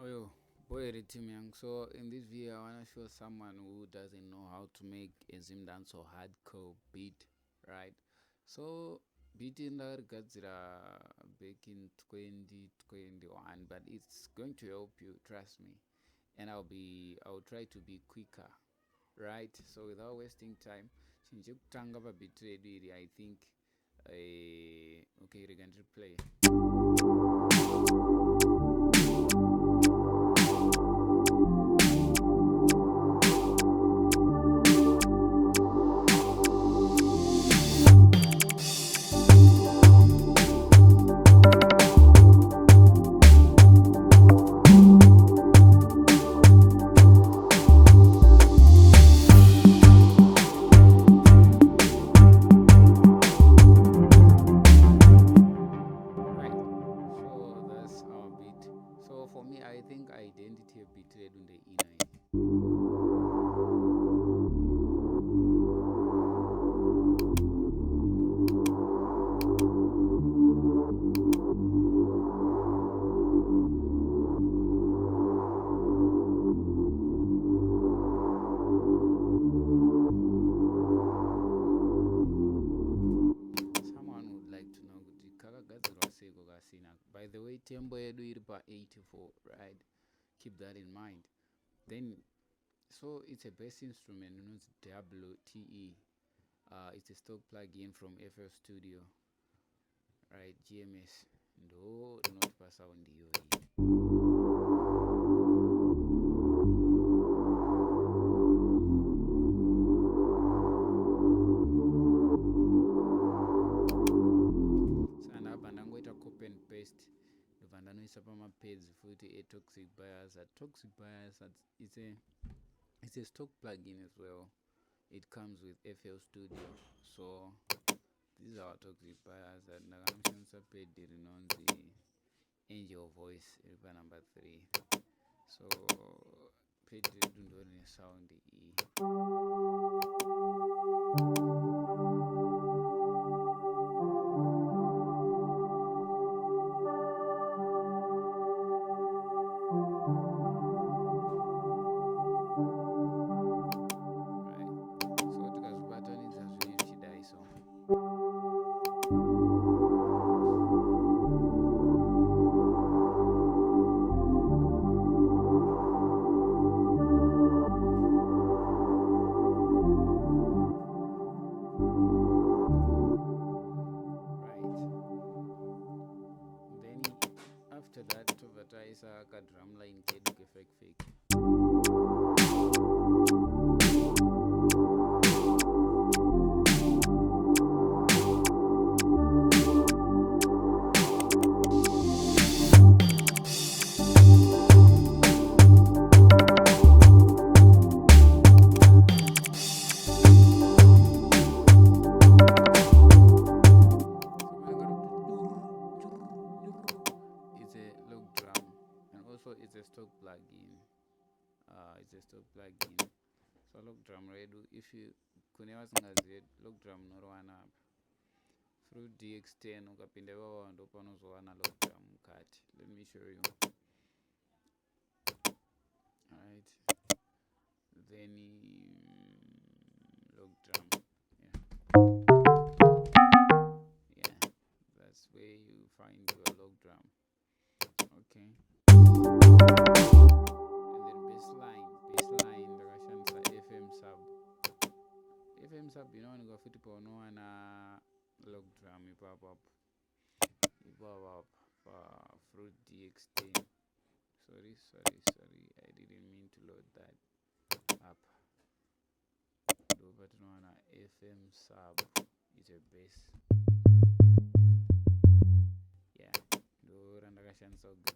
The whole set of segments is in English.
Yo, boy, Riddim young. So in this video, I wanna show someone who doesn't know how to make a Zimdancehall hardcore beat, right? So beat in Gadzira back in 2021, but it's going to help you, trust me. And I'll try to be quicker, right? So without wasting time, chinjekutanga pa beat redu I think okay, we can replay. So for me, I think identity betrayed in the inner. Someone would like to know by the way, tempo yedu iri pa 84, right? Keep that in mind. Then so it's a bass instrument known as WTE. It's a stock plugin from FL Studio, right? GMS. No, not for sound yo. Copy and paste ndovandanoisa pamapeds futi toxic bias. Toxic bias it's a stock plugin as well. It comes with FL Studio. So these are our toxic bias that ndakamushandisa ped rinonzi Angel Voice iripa number 3. So ped redu ndorine sound iyi. After that, tovataisa ka drum line kedu ke fake. It's a stock plugin. So log drum redu if you kunewa singazive log drum norowana through DX10 ukapinde wawa ndo panozowana log drum mukati. Let me show you. Alright, then log drum. Yeah, that's where you find your log drum. Okay. And then baseline ndakashandisa FM sub inowanikwa futi paunowana log drum ipapo Fruit DX10. Sorry, I didn't mean to load that up. But no, FM sub is a bass. Yeah, do randakashan so good.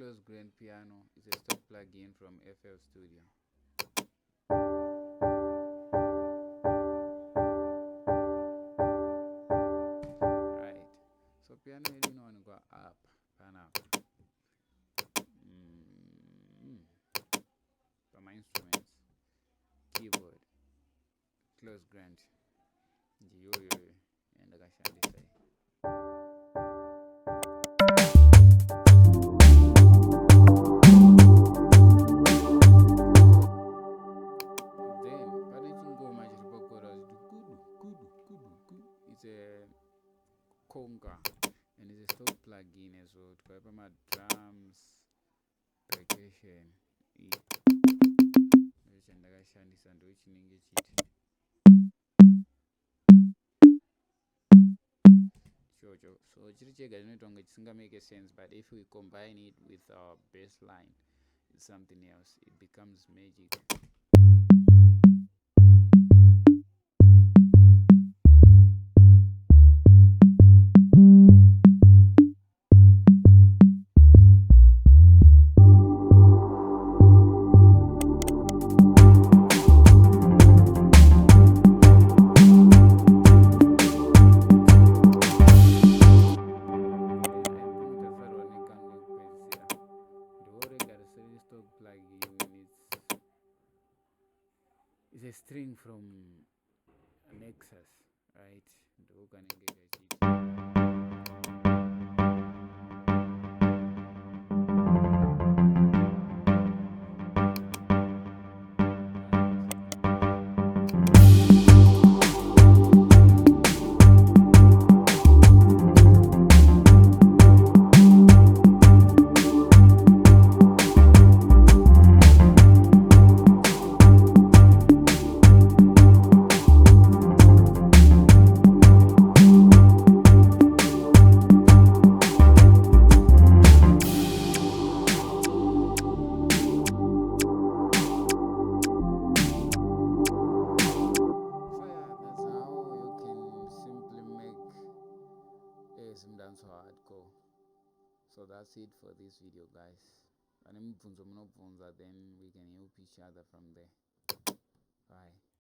close grain piano. It's a stock plugin from FL Studio. Right. So piano you know go up, pan up. For my instruments, keyboard, close grain. Yo and I can it's a conga and it's a stock plugin as well to cover my drums, percussion, which and I sandwich so chirichega chinoitonga chisinga make sense, but if we combine it with our bass line, it's something else. It becomes magic. It's a string from Nexus, right? Zimdancehall hardcore. So that's it for this video, guys. And then we can help each other from there. Bye.